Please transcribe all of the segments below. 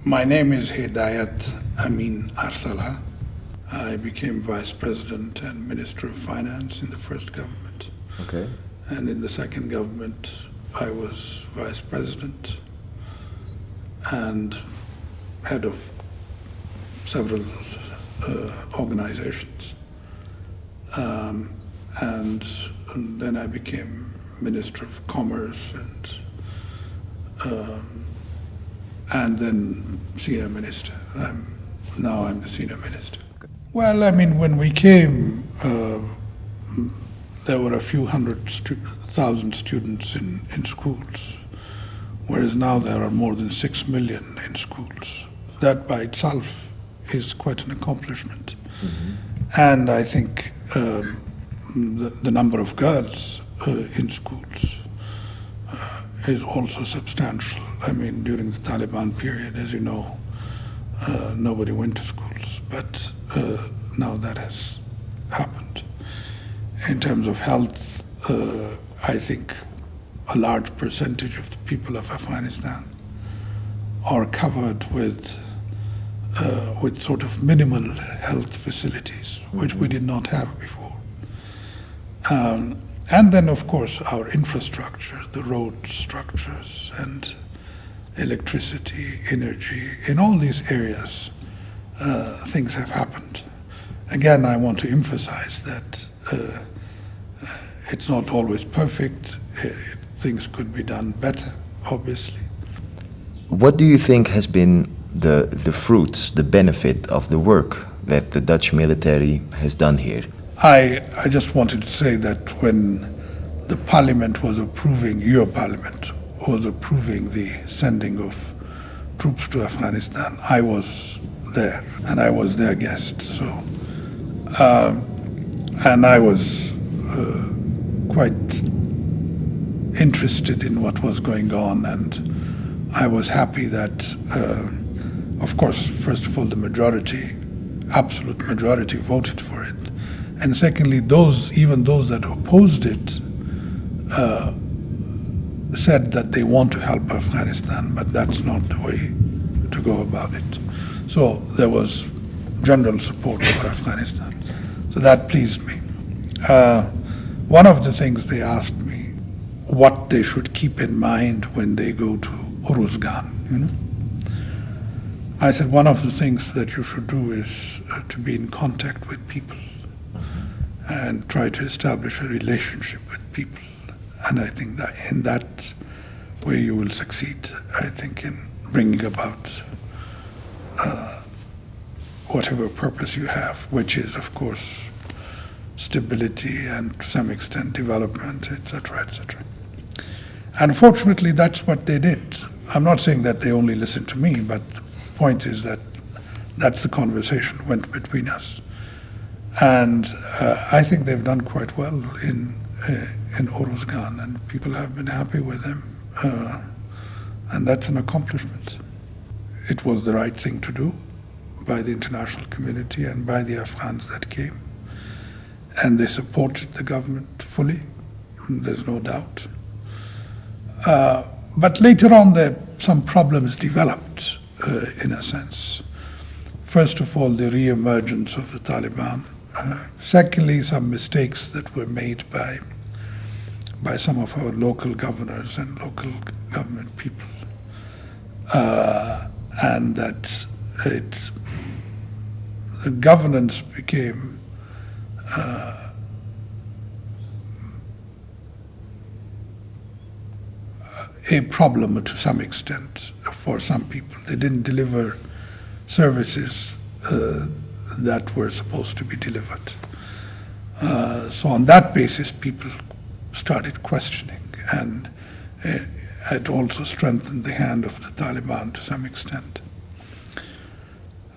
My name is Hedayat Amin Arsala. I became Vice President and Minister of Finance in the first government. Okay. And in the second government, I was Vice President and head of several organizations. And then I became Minister of Commerce and then Senior Minister. Now I'm the Senior Minister. Well, I mean, when we came, there were a few thousand students in schools, whereas now there are more than 6 million in schools. That by itself is quite an accomplishment. Mm-hmm. And I think the number of girls in schools is also substantial. I mean, during the Taliban period, as you know, nobody went to schools, but now that has happened. In terms of health, I think a large percentage of the people of Afghanistan are covered with sort of minimal health facilities, which we did not have before. And then, of course, our infrastructure, the road structures and electricity, energy, in all these areas, things have happened. Again, I want to emphasize that it's not always perfect. Things could be done better, obviously. What do you think has been the fruits, the benefit of the work that the Dutch military has done here? I just wanted to say that when the parliament was approving, your parliament was approving the sending of troops to Afghanistan, I was there, and I was their guest. So, and I was quite interested in what was going on, and I was happy that, of course, first of all, the majority, absolute majority, voted for it. And secondly, even those that opposed it said that they want to help Afghanistan, but that's not the way to go about it. So there was general support for Afghanistan. So that pleased me. One of the things they asked me, what they should keep in mind when they go to Uruzgan, you know? I said, one of the things that you should do is to be in contact with people and try to establish a relationship with people. And I think that in that way you will succeed, I think, in bringing about whatever purpose you have, which is, of course, stability and to some extent development, etc., etc. Unfortunately, that's what they did. I'm not saying that they only listened to me, but the point is that that's the conversation went between us. And I think they've done quite well in Uruzgan, and people have been happy with them. And that's an accomplishment. It was the right thing to do by the international community and by the Afghans that came. And they supported the government fully, there's no doubt. But later on, some problems developed, in a sense. First of all, the re-emergence of the Taliban. Secondly, some mistakes that were made by some of our local governors and local government people. And that the governance became a problem to some extent for some people. They didn't deliver services that were supposed to be delivered. So on that basis, people started questioning, and it also strengthened the hand of the Taliban to some extent.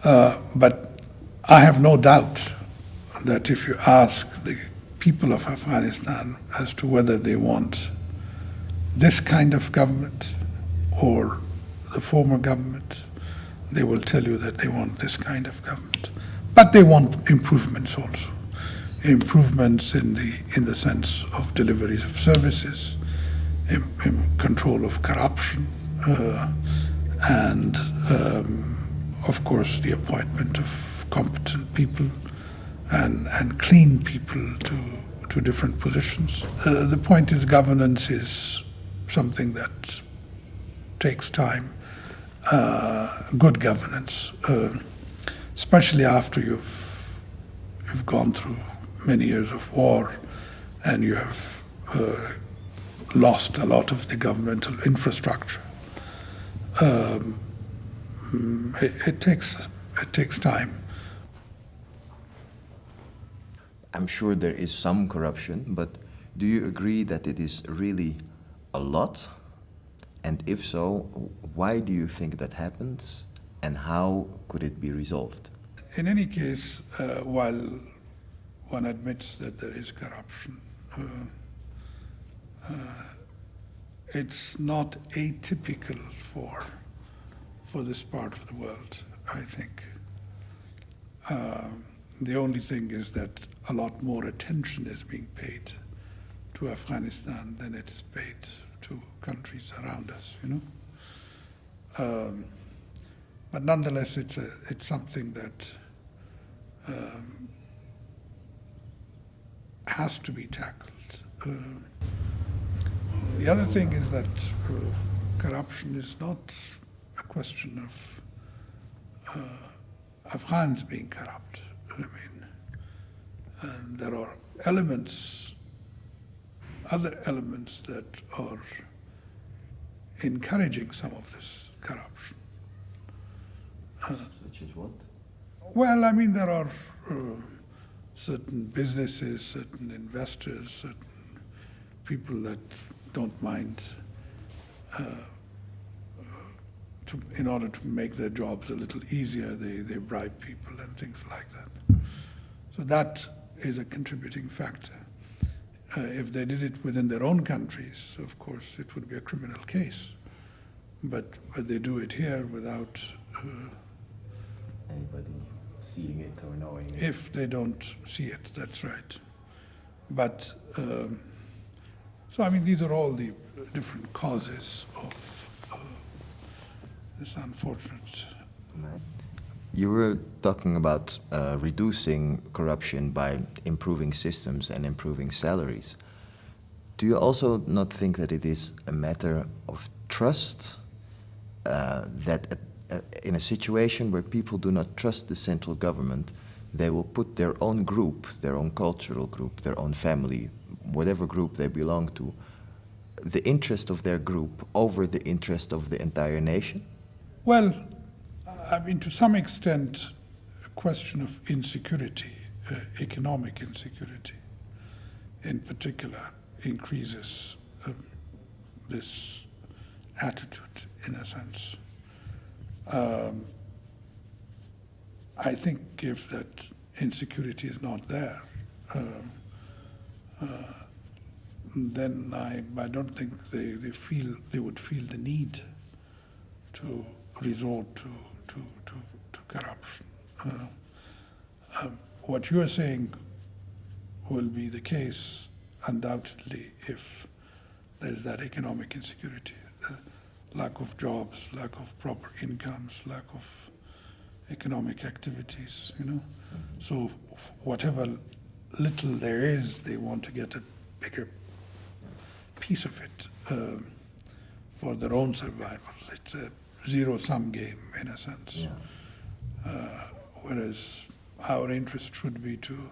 But I have no doubt that if you ask the people of Afghanistan as to whether they want this kind of government or the former government, they will tell you that they want this kind of government. But they want improvements also. Improvements in the sense of deliveries of services, control of corruption, and of course the appointment of competent people and clean people to different positions. The point is, governance is something that takes time. Good governance, especially after you've gone through many years of war and you have lost a lot of the governmental infrastructure. It takes time. I'm sure there is some corruption, but do you agree that it is really a lot? And if so, why do you think that happens, and how could it be resolved? In any case, while one admits that there is corruption, it's not atypical for this part of the world, I think. The only thing is that a lot more attention is being paid to Afghanistan than it is paid to countries around us, you know. But nonetheless, it's something that has to be tackled. The other thing is that corruption is not a question of Afghans being corrupt. I mean, there are other elements that are encouraging some of this corruption. Such as what? Well, I mean, there are certain businesses, certain investors, certain people that don't mind, in order to make their jobs a little easier, they bribe people and things like that. So that is a contributing factor. If they did it within their own countries, of course, it would be a criminal case. But they do it here without anybody seeing it or knowing it. If they don't see it, that's right. But, so I mean, these are all the different causes of this unfortunate. You were talking about reducing corruption by improving systems and improving salaries. Do you also not think that it is a matter of trust, that in a situation where people do not trust the central government, they will put their own group, their own cultural group, their own family, whatever group they belong to, the interest of their group over the interest of the entire nation? Well, I mean, to some extent, a question of insecurity, economic insecurity, in particular, increases this attitude, in a sense. I think if that insecurity is not there, then I don't think they would feel the need to resort to corruption. What you are saying will be the case, undoubtedly, if there's that economic insecurity, lack of jobs, lack of proper incomes, lack of economic activities, you know. So whatever little there is, they want to get a bigger piece of it for their own survival. It's a zero-sum game, in a sense. Yeah. Whereas our interest should be to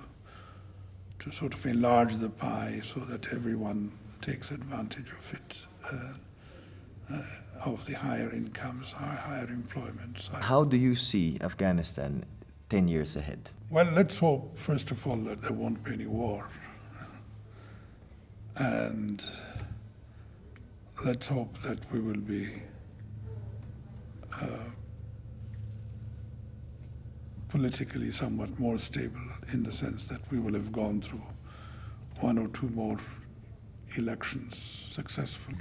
sort of enlarge the pie so that everyone takes advantage of it, of the higher incomes, higher employment. How do you see Afghanistan 10 years ahead? Well, let's hope, first of all, that there won't be any war. And let's hope that we will be politically somewhat more stable, in the sense that we will have gone through one or two more elections successfully.